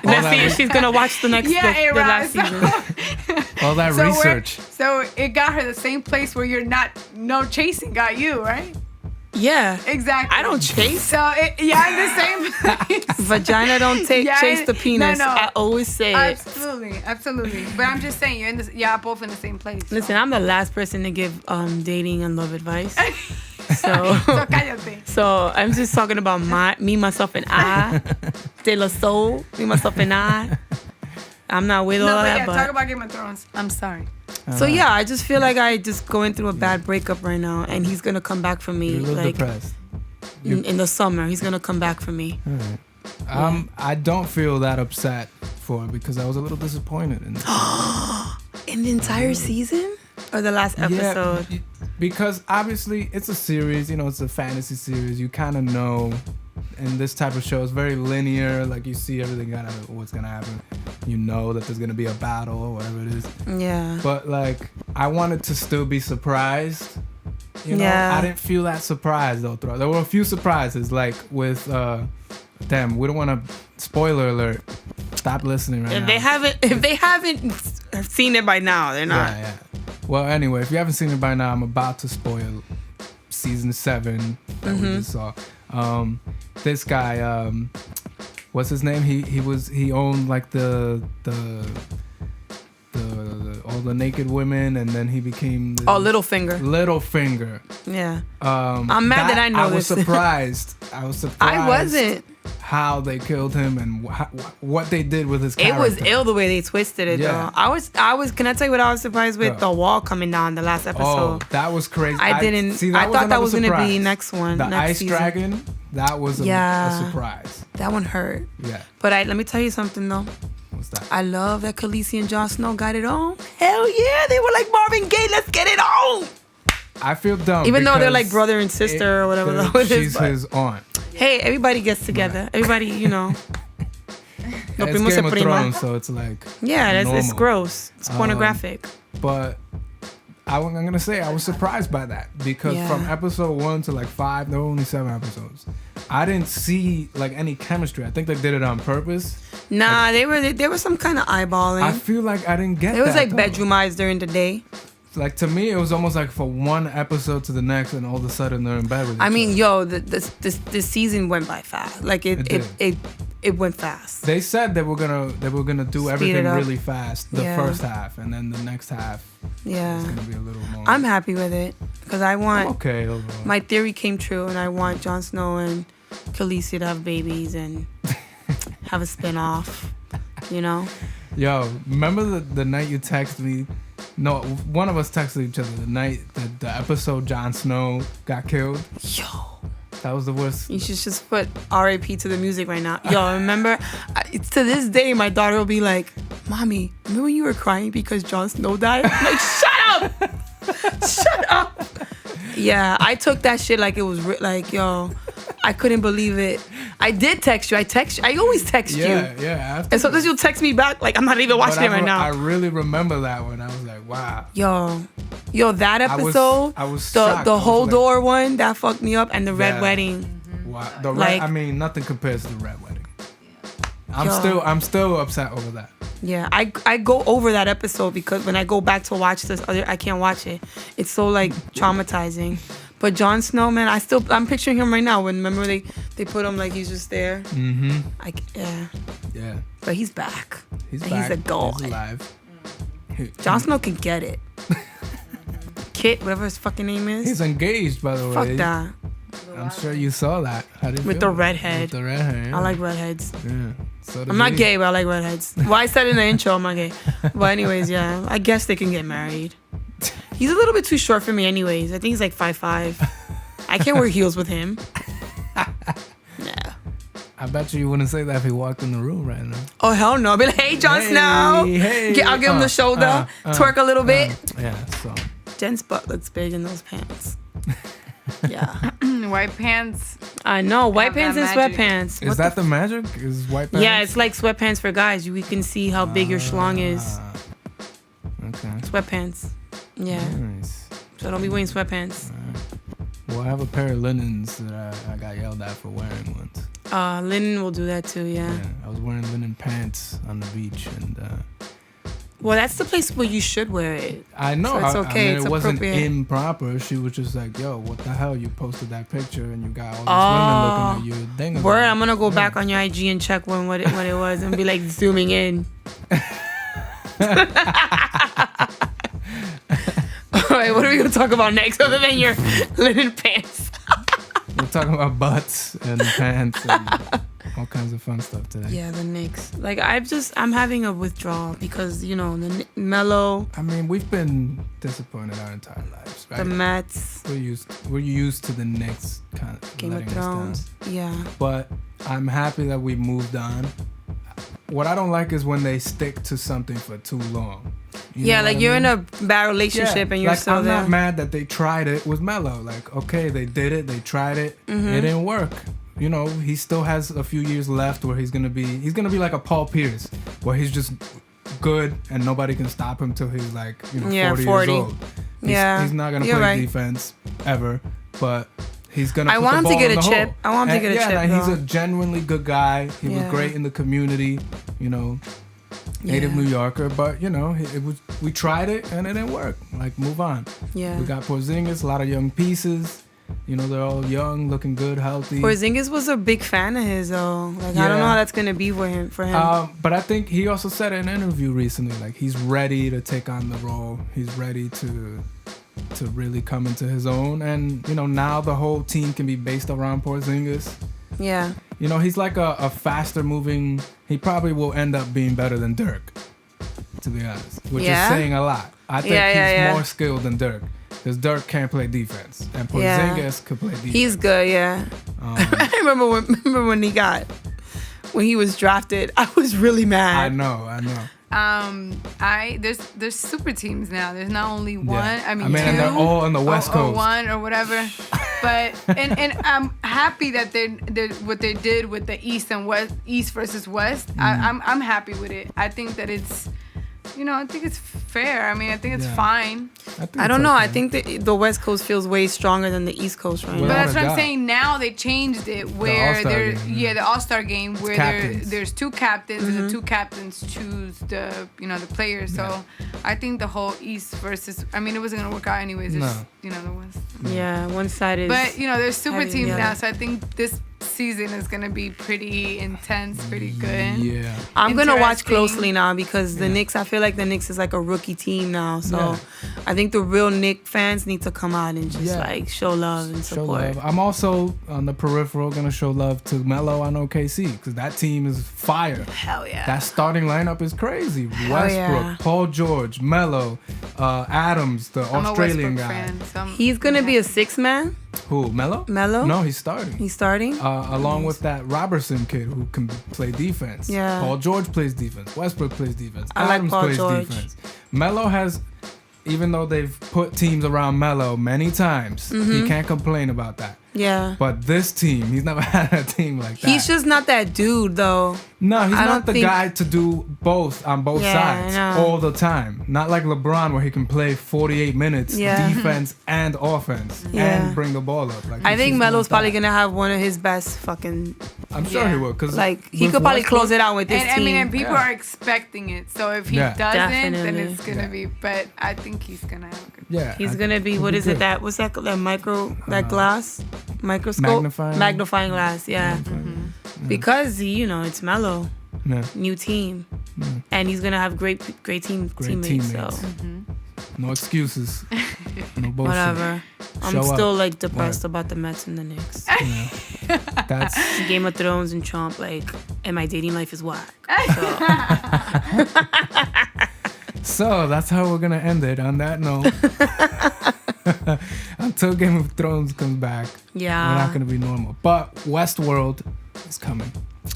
Speaker 1: Let's see if she's gonna watch the next the last season.
Speaker 3: all that
Speaker 2: So
Speaker 3: research.
Speaker 2: So it got her the same place where you're not, no chasing got you, right?
Speaker 1: Yeah,
Speaker 2: Exactly.
Speaker 1: I don't chase.
Speaker 2: So in the same place.
Speaker 1: Vagina don't chase the penis.
Speaker 2: No.
Speaker 1: I always say it.
Speaker 2: Absolutely. But I'm just saying, you're in this. Y'all both in the same place. So.
Speaker 1: Listen, I'm the last person to give dating and love advice.
Speaker 2: So cállate.
Speaker 1: So I'm just talking about me, myself, and I. De la soul, me, myself, and I. I'm not with all
Speaker 2: No, but
Speaker 1: that,
Speaker 2: yeah,
Speaker 1: but
Speaker 2: talk about Game of Thrones. I'm sorry.
Speaker 1: so yeah, I just feel like I just going through a bad breakup right now, and he's gonna come back for me
Speaker 3: You're a little
Speaker 1: like
Speaker 3: depressed.
Speaker 1: in the summer. He's gonna come back for me.
Speaker 3: I don't feel that upset for it because I was a little disappointed in
Speaker 1: In the entire season or the last episode?
Speaker 3: Yeah, because obviously it's a series, you know, it's a fantasy series. You kind of know, and this type of show is very linear. Like you see everything, what's gonna happen. You know that there's gonna be a battle or whatever it is.
Speaker 1: Yeah.
Speaker 3: But like, I wanted to still be surprised. You know,
Speaker 1: Yeah.
Speaker 3: I didn't feel that surprised though. There were a few surprises, like with, damn, we don't want to. Spoiler alert. Stop listening right now.
Speaker 1: If they haven't seen it by now, they're not.
Speaker 3: Yeah. Well, anyway, if you haven't seen it by now, I'm about to spoil season 7 that we just saw. This guy, what's his name? He owned like the all the naked women, and then he became
Speaker 1: Littlefinger.
Speaker 3: Littlefinger.
Speaker 1: Yeah. I'm mad that I know
Speaker 3: I was
Speaker 1: this.
Speaker 3: surprised. I was surprised.
Speaker 1: I wasn't.
Speaker 3: How they killed him and what they did with his
Speaker 1: It
Speaker 3: character.
Speaker 1: was ill the way they twisted it,
Speaker 3: Yeah.
Speaker 1: though. I was. Can I tell you what I was surprised with?
Speaker 3: Yeah.
Speaker 1: The wall coming down the last
Speaker 3: Oh,
Speaker 1: episode.
Speaker 3: that was crazy.
Speaker 1: I didn't.
Speaker 3: See,
Speaker 1: I
Speaker 3: was
Speaker 1: thought that
Speaker 3: another
Speaker 1: was gonna
Speaker 3: surprise.
Speaker 1: be next one.
Speaker 3: The
Speaker 1: next
Speaker 3: ice
Speaker 1: season.
Speaker 3: dragon. That was a surprise.
Speaker 1: That one hurt.
Speaker 3: Yeah.
Speaker 1: But let me tell you something though.
Speaker 3: What's that?
Speaker 1: I love that Khaleesi and Jon Snow got it on. Hell yeah, they were like Marvin Gaye. Let's get it on.
Speaker 3: I feel dumb.
Speaker 1: Even though they're like
Speaker 3: because
Speaker 1: brother and sister or whatever. it is,
Speaker 3: She's
Speaker 1: but-
Speaker 3: his aunt.
Speaker 1: Hey, everybody gets together. Everybody, you know. No
Speaker 3: It's
Speaker 1: primo se
Speaker 3: Game of
Speaker 1: prima.
Speaker 3: Thrones, so it's like
Speaker 1: Yeah, it's
Speaker 3: normal.
Speaker 1: gross. It's pornographic.
Speaker 3: But I'm gonna say I was surprised by that because
Speaker 1: Yeah.
Speaker 3: from episode 1 to like 5, there were only 7 episodes. I didn't see like any chemistry. I think they did it on purpose.
Speaker 1: Nah, there was some kind of eyeballing.
Speaker 3: I feel like I didn't get.
Speaker 1: It was
Speaker 3: that,
Speaker 1: like
Speaker 3: though.
Speaker 1: bedroom eyes during the day.
Speaker 3: like to me, it was almost like for one episode to the next, and all of a sudden they're in bed with each
Speaker 1: I mean,
Speaker 3: other.
Speaker 1: this season went by fast. Like it went fast.
Speaker 3: They said they were gonna do
Speaker 1: Speed
Speaker 3: everything
Speaker 1: it up.
Speaker 3: really fast the
Speaker 1: Yeah.
Speaker 3: first half, and then the next half
Speaker 1: Yeah.
Speaker 3: is gonna be a little more.
Speaker 1: I'm happy with it because I want
Speaker 3: I'm okay overall.
Speaker 1: my theory came true, and I want Jon Snow and Khaleesi to have babies and have a spin-off. You know?
Speaker 3: Yo, remember the night you texted me? No, one of us texted each other the night that the episode Jon Snow got killed.
Speaker 1: Yo.
Speaker 3: That was the worst.
Speaker 1: You should just put R.I.P. to the music right now. Yo, remember? To this day, my daughter will be like, Mommy, remember when you were crying because Jon Snow died? I'm like, shut up! Shut up! Yeah, I took that shit like it was like, yo, I couldn't believe it. I did text you. I always text you.
Speaker 3: Yeah.
Speaker 1: And sometimes you'll text me back like, I'm not even watching it right now.
Speaker 3: I really remember that one. I was like, wow.
Speaker 1: Yo, that episode,
Speaker 3: I was shocked.
Speaker 1: the
Speaker 3: I was
Speaker 1: whole
Speaker 3: like,
Speaker 1: door one, that fucked me up, and the red
Speaker 3: Yeah.
Speaker 1: wedding.
Speaker 3: Wow.
Speaker 1: Like-
Speaker 3: I mean, nothing compares to the red wedding. I'm still upset over that.
Speaker 1: Yeah, I go over that episode because when I go back to watch this other, I can't watch it. It's so like traumatizing. But Jon Snow, man, I'm picturing him right now. When remember they put him like he's just there.
Speaker 3: Mm-hmm.
Speaker 1: Yeah.
Speaker 3: Yeah.
Speaker 1: But he's back.
Speaker 3: He's
Speaker 1: And
Speaker 3: back.
Speaker 1: He's a god.
Speaker 3: He's alive.
Speaker 1: Jon Snow can get it. Kit, whatever his fucking name is.
Speaker 3: He's engaged, by the way.
Speaker 1: Fuck that.
Speaker 3: I'm sure you saw that. How did you
Speaker 1: With
Speaker 3: feel
Speaker 1: the
Speaker 3: about it?
Speaker 1: redhead.
Speaker 3: With the redhead. Yeah.
Speaker 1: I like redheads.
Speaker 3: Yeah. So did
Speaker 1: I'm not
Speaker 3: we.
Speaker 1: gay, but I like redheads. Well, I said in the intro, I'm not gay. But anyways, yeah, I guess they can get married. He's a little bit too short for me anyways. I think he's like 5'5". I can't wear heels with him. No.
Speaker 3: I bet you wouldn't say that if he walked in the room right now.
Speaker 1: Oh, hell no. I'll be like, hey, Jon Snow.
Speaker 3: Hey.
Speaker 1: I'll give him the shoulder, twerk a little bit.
Speaker 3: Yeah, so.
Speaker 1: Jen's butt looks big in those pants. Yeah.
Speaker 2: White pants.
Speaker 1: I know. White
Speaker 2: Have
Speaker 1: pants
Speaker 2: that
Speaker 1: and
Speaker 2: magic.
Speaker 1: sweatpants.
Speaker 3: Is
Speaker 1: What
Speaker 3: that the magic? Is white pants?
Speaker 1: Yeah, it's like sweatpants for guys. We can see how big your schlong is.
Speaker 3: Okay.
Speaker 1: Sweatpants. Yeah.
Speaker 3: Nice.
Speaker 1: So don't be wearing sweatpants.
Speaker 3: Well, I have a pair of linens that I got yelled at for wearing once.
Speaker 1: Linen will do that too, yeah.
Speaker 3: Yeah, I was wearing linen pants on the beach, and
Speaker 1: Well, that's the place where you should wear it.
Speaker 3: I know.
Speaker 1: So it's
Speaker 3: I
Speaker 1: okay,
Speaker 3: mean,
Speaker 1: it's
Speaker 3: it wasn't
Speaker 1: appropriate.
Speaker 3: improper. She was just like, "Yo, what the hell? You posted that picture, and you got all these women looking at you."
Speaker 1: Word, I'm gonna go back on your IG and check what it was and be like zooming in. All right, what are we gonna talk about next other than your linen pants?
Speaker 3: We're talking about butts and pants and all kinds of fun stuff today.
Speaker 1: Yeah, the Knicks. Like I'm having a withdrawal because the Melo,
Speaker 3: I mean, we've been disappointed our entire lives, right?
Speaker 1: the Mets,
Speaker 3: We're used to the Knicks kind of
Speaker 1: Game of
Speaker 3: letting us down.
Speaker 1: Thrones. Yeah.
Speaker 3: But I'm happy that we moved on. What I don't like is when they stick to something for too long. You
Speaker 1: Yeah,
Speaker 3: know
Speaker 1: like
Speaker 3: what I
Speaker 1: you're
Speaker 3: mean?
Speaker 1: in a bad relationship and you're
Speaker 3: like,
Speaker 1: still
Speaker 3: I'm
Speaker 1: there.
Speaker 3: not mad that they tried it with Melo. Like, okay, they did it, they tried it,
Speaker 1: Mm-hmm.
Speaker 3: it didn't work. You know, he still has a few years left where he's gonna be like a Paul Pierce, where he's just good and nobody can stop him till he's like 40 years old. He's not gonna
Speaker 1: You're
Speaker 3: play
Speaker 1: right.
Speaker 3: defense ever, but he's gonna.
Speaker 1: I
Speaker 3: put
Speaker 1: want
Speaker 3: the
Speaker 1: him to
Speaker 3: ball
Speaker 1: get
Speaker 3: in
Speaker 1: a
Speaker 3: the
Speaker 1: chip.
Speaker 3: hole.
Speaker 1: I want him to
Speaker 3: And,
Speaker 1: get a chip,
Speaker 3: and he's
Speaker 1: though.
Speaker 3: a genuinely good guy. He was
Speaker 1: Yeah.
Speaker 3: great in the community. Native New Yorker, but we tried it and it didn't work. Like, move on.
Speaker 1: Yeah.
Speaker 3: We got Porzingis, a lot of young pieces. They're all young, looking good, healthy.
Speaker 1: Porzingis was a big fan of his though. Like I don't know how that's gonna be for him.
Speaker 3: But I think he also said in an interview recently, like he's ready to take on the role. He's ready to really come into his own. And now the whole team can be based around Porzingis.
Speaker 1: Yeah.
Speaker 3: He's like a faster moving. He probably will end up being better than Dirk, to be honest, which is saying a lot. I think he's more skilled than Dirk, because Dirk can't play defense and Porzingis could play defense.
Speaker 1: He's good, yeah. I remember when he was drafted. I was really mad.
Speaker 3: I know.
Speaker 2: There's super teams now. There's not only one.
Speaker 3: Yeah.
Speaker 2: I mean,
Speaker 3: and
Speaker 2: two,
Speaker 3: they're all on the West
Speaker 2: or
Speaker 3: Coast.
Speaker 2: one or whatever. But and I'm happy that they what they did with the East and West, East versus West. I'm happy with it. I think that it's I think it's fair. I mean, I think it's
Speaker 3: Yeah.
Speaker 2: fine.
Speaker 1: I don't know. I think the West Coast feels way stronger than the East Coast right
Speaker 3: Well,
Speaker 2: But
Speaker 1: now.
Speaker 2: that's what I'm
Speaker 3: doubt.
Speaker 2: saying. Now they changed it where
Speaker 3: All-Star
Speaker 2: there,
Speaker 3: game,
Speaker 2: the All-Star game where
Speaker 3: captains.
Speaker 2: there's two captains and the two captains choose the players. So I think the whole East versus, I mean, it wasn't gonna work out anyways. It's, the West.
Speaker 1: Yeah, one side is.
Speaker 2: But there's super
Speaker 1: heavy,
Speaker 2: teams
Speaker 1: yeah.
Speaker 2: now, so I think this season is gonna be pretty intense, pretty good.
Speaker 3: Yeah.
Speaker 1: I'm gonna watch
Speaker 2: Interesting.
Speaker 1: closely now because the Knicks. I feel like the Knicks is like a rookie team now, so
Speaker 3: Yeah.
Speaker 1: I think the real Knicks fans need to come out and just like show love and
Speaker 3: Show
Speaker 1: support.
Speaker 3: love. I'm also on the peripheral gonna show love to Melo on OKC because that team is fire.
Speaker 1: Hell yeah.
Speaker 3: That starting lineup is crazy. Westbrook,
Speaker 1: yeah.
Speaker 3: Paul George, Melo, Adams, the
Speaker 2: I'm
Speaker 3: Australian
Speaker 2: a
Speaker 3: guy.
Speaker 2: Westbrook fan. So
Speaker 1: He's gonna be a 6-man.
Speaker 3: Who? Melo?
Speaker 1: Melo?
Speaker 3: No, he's starting.
Speaker 1: He's starting.
Speaker 3: Along with that Robertson kid who can play defense.
Speaker 1: Yeah.
Speaker 3: Paul George plays defense. Westbrook plays defense.
Speaker 1: I like
Speaker 3: Adams
Speaker 1: Paul
Speaker 3: plays
Speaker 1: George.
Speaker 3: defense. Melo has, even though they've put teams around Melo many times, he can't complain about that.
Speaker 1: Yeah.
Speaker 3: But this team, he's never had a team like that.
Speaker 1: He's just not that dude though.
Speaker 3: No, he's
Speaker 1: I
Speaker 3: not
Speaker 1: don't
Speaker 3: the
Speaker 1: think-
Speaker 3: guy to do both on both
Speaker 1: Yeah,
Speaker 3: sides
Speaker 1: I know.
Speaker 3: all the time. Not like LeBron where he can play 48 minutes
Speaker 1: Yeah.
Speaker 3: defense and offense
Speaker 1: Yeah.
Speaker 3: and bring the ball up. Like,
Speaker 1: I
Speaker 3: he's
Speaker 1: think
Speaker 3: just
Speaker 1: Melo's
Speaker 3: not
Speaker 1: probably
Speaker 3: that.
Speaker 1: gonna have one of his best fucking
Speaker 3: I'm sure
Speaker 2: Yeah.
Speaker 3: he will because
Speaker 1: like he could probably close it out with this
Speaker 2: and
Speaker 1: team.
Speaker 2: I mean, and people
Speaker 3: Yeah.
Speaker 2: are expecting it. So if he
Speaker 3: Yeah.
Speaker 2: doesn't, then
Speaker 1: Definitely.
Speaker 2: it's gonna
Speaker 3: Yeah.
Speaker 2: be. But I think he's gonna have a good.
Speaker 3: Yeah,
Speaker 1: He's
Speaker 3: I-
Speaker 1: gonna be
Speaker 3: he'll
Speaker 1: what
Speaker 3: be
Speaker 1: is it
Speaker 3: good.
Speaker 1: that what's that glass microscope
Speaker 3: Magnifying
Speaker 1: glass yeah because it's Melo
Speaker 3: Yeah.
Speaker 1: new team and he's gonna have great teammates. So
Speaker 3: No excuses. No bullshit.
Speaker 1: whatever. I'm
Speaker 3: Show
Speaker 1: still
Speaker 3: up.
Speaker 1: like depressed
Speaker 3: Word.
Speaker 1: about the Mets and the Knicks.
Speaker 3: Yeah. That's
Speaker 1: Game of Thrones and Trump and my dating life is whack.
Speaker 3: so. That's how we're gonna end it. On that note, until Game of Thrones comes back, we're not
Speaker 1: Yeah,
Speaker 3: gonna be normal. But Westworld is coming.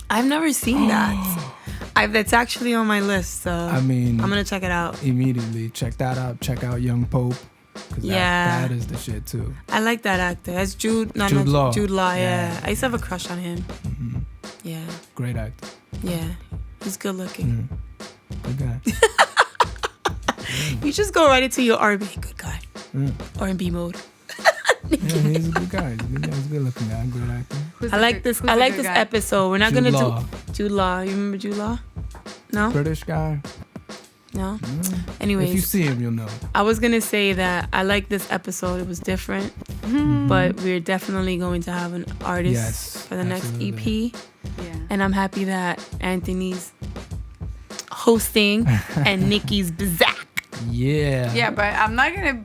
Speaker 1: I've never seen that. That's actually on my list. So
Speaker 3: I mean,
Speaker 1: I'm gonna check it out.
Speaker 3: immediately check that out. Check out Young Pope. 'Cause
Speaker 1: Yeah.
Speaker 3: that is the shit too.
Speaker 1: I like that actor. That's Jude
Speaker 3: Law.
Speaker 1: Jude Law. Yeah.
Speaker 3: Yeah.
Speaker 1: I used to have a crush on him.
Speaker 3: Mm-hmm.
Speaker 1: Yeah,
Speaker 3: Great actor.
Speaker 1: yeah. He's good looking.
Speaker 3: Good guy.
Speaker 1: You just go right into your R&B. Good guy.
Speaker 3: Mm.
Speaker 1: R&B mode.
Speaker 3: Yeah, he's a good guy. He's a good guy. He's a good looking guy. Good actor.
Speaker 2: Who's
Speaker 1: I
Speaker 2: the
Speaker 1: like
Speaker 2: good-
Speaker 1: this.
Speaker 2: who's
Speaker 1: I
Speaker 2: the
Speaker 1: like
Speaker 2: good
Speaker 1: this
Speaker 2: guy?
Speaker 1: episode. We're not
Speaker 3: Jude
Speaker 1: gonna
Speaker 3: Law.
Speaker 1: do Jude Law. You remember Jude Law? No,
Speaker 3: British guy.
Speaker 1: no.
Speaker 3: If you
Speaker 1: Anyways,
Speaker 3: see him, you'll know.
Speaker 1: I was gonna say that I like this episode. It was different, but we're definitely going to have an artist
Speaker 3: Yes,
Speaker 1: for the next
Speaker 3: absolutely.
Speaker 1: EP,
Speaker 2: Yeah.
Speaker 1: and I'm happy that Anthony's hosting and Nikki's back.
Speaker 3: Yeah.
Speaker 2: Yeah, but I'm not gonna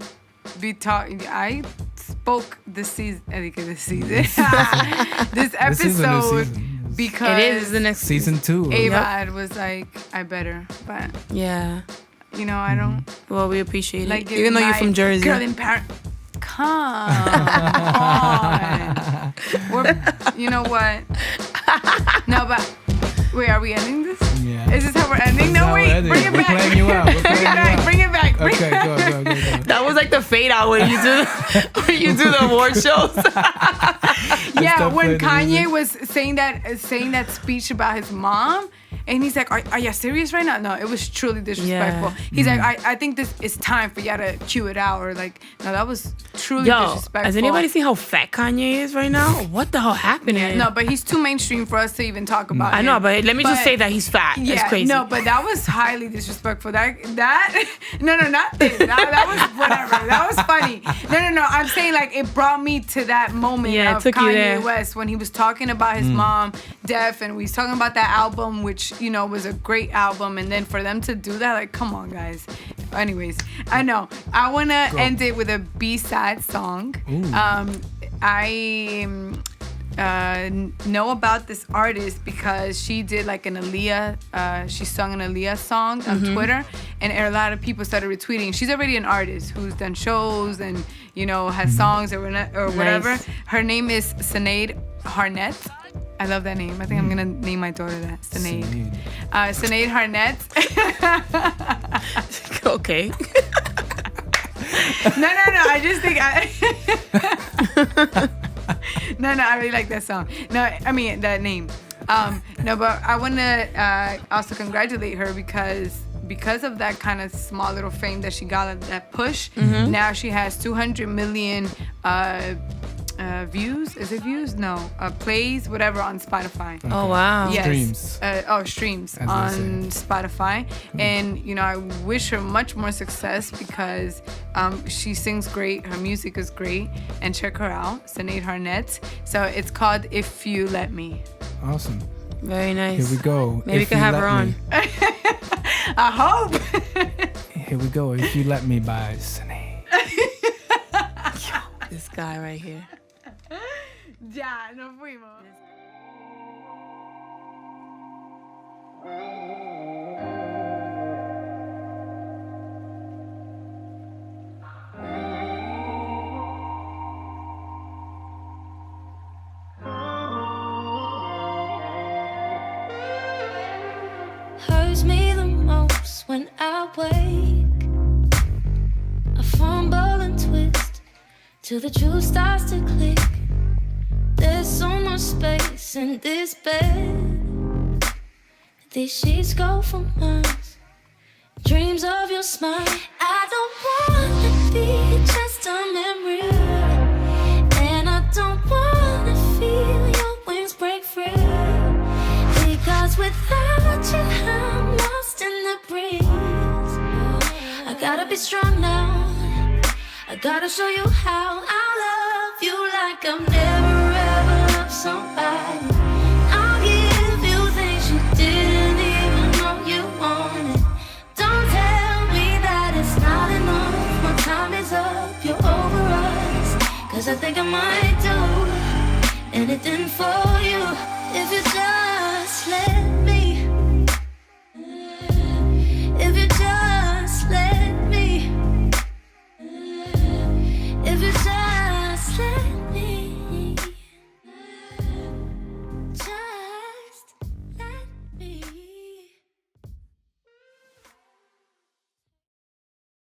Speaker 2: be talking. I spoke this season. I think this season. This
Speaker 3: This is a new
Speaker 2: episode
Speaker 3: season.
Speaker 2: because
Speaker 1: It is the next
Speaker 3: Season 2.
Speaker 2: Avad was like, I better, but
Speaker 1: Yeah.
Speaker 2: I don't
Speaker 1: Well, we appreciate
Speaker 2: like
Speaker 1: it, even though you're
Speaker 2: my
Speaker 1: from Jersey.
Speaker 2: Girl in Paris. Come on. You know what? No, but wait, are we ending this?
Speaker 3: Yeah.
Speaker 2: Is this how we're ending?
Speaker 3: This is
Speaker 2: No,
Speaker 3: how we're
Speaker 2: wait.
Speaker 3: ending.
Speaker 2: Bring it
Speaker 3: We're
Speaker 2: back.
Speaker 3: playing you out. We're
Speaker 2: Bring
Speaker 3: playing
Speaker 2: it
Speaker 3: you
Speaker 2: back.
Speaker 3: out.
Speaker 2: Bring it back. Bring
Speaker 3: Okay, go.
Speaker 1: That was like the fade out when you do the award shows.
Speaker 2: Yeah,
Speaker 3: Stop
Speaker 2: when
Speaker 3: playing the
Speaker 2: Kanye was saying that speech about his mom, and he's like, "Are you serious right now?" No, it was truly disrespectful.
Speaker 1: Yeah.
Speaker 2: He's like, I think this is time for y'all to cue it out, or like, no, that was truly
Speaker 1: Yo,
Speaker 2: disrespectful.
Speaker 1: has anybody seen how fat Kanye is right now? What the hell happened?
Speaker 2: Yeah, no, but he's too mainstream for us to even talk about.
Speaker 1: I know,
Speaker 2: him.
Speaker 1: but let me just
Speaker 2: But-
Speaker 1: say that he's fat.
Speaker 2: Yeah,
Speaker 1: That's crazy.
Speaker 2: no, but that was highly disrespectful. That no, not this. That was whatever. That was funny. No. I'm saying like it brought me to that moment
Speaker 1: Yeah, it
Speaker 2: of
Speaker 1: took you
Speaker 2: Kanye
Speaker 1: there.
Speaker 2: West when he was talking about his mom deaf, and we was talking about that album, which was a great album, and then for them to do that, like, come on, guys. Anyways, I know I wanna end it with a B-side song.
Speaker 3: Ooh.
Speaker 2: I know about this artist because she did like an Aaliyah, she sung an Aaliyah song on Twitter, and a lot of people started retweeting. She's already an artist who's done shows and has songs or whatever.
Speaker 1: Nice.
Speaker 2: Her name is Sinead Harnett. I love that name. I think I'm gonna name my daughter that. Sinead. Sinead Harnett.
Speaker 1: Okay.
Speaker 2: No. I just think No, I really like that song. No, I mean that name. No, but I want to also congratulate her because because of that kind of small little fame that she got, that push, now she has 200 million views. Is it views? No. Plays, whatever, on Spotify.
Speaker 3: Okay.
Speaker 1: Oh, wow.
Speaker 2: Yes.
Speaker 3: Streams.
Speaker 2: Streams
Speaker 3: As
Speaker 2: on
Speaker 3: they say.
Speaker 2: Spotify. And, you know, I wish her much more success because she sings great. Her music is great. And check her out, Sinead Harnett. So it's called If You Let Me.
Speaker 3: Awesome.
Speaker 1: Very nice.
Speaker 3: Here we go.
Speaker 1: Maybe we
Speaker 3: If
Speaker 1: can
Speaker 3: You
Speaker 1: have
Speaker 3: Let
Speaker 1: her on.
Speaker 3: Me.
Speaker 2: I hope.
Speaker 3: Here we go. If You Let Me by Sinead.
Speaker 1: This guy right here.
Speaker 2: Ya, nos fuimos.
Speaker 4: Hurts me the most when I wake. I fumble and twist till the truth starts to click. There's so much space in this bed. These sheets go for miles. Dreams of your smile. I don't wanna be just a memory, and I don't wanna feel your wings break free. Because without you, I'm lost in the breeze. I gotta be strong now. I gotta show you how I love you like I've never ever loved somebody. I'll give you things you didn't even know you wanted. Don't tell me that it's not enough. My time is up, you're over us. Cause I think I might do anything for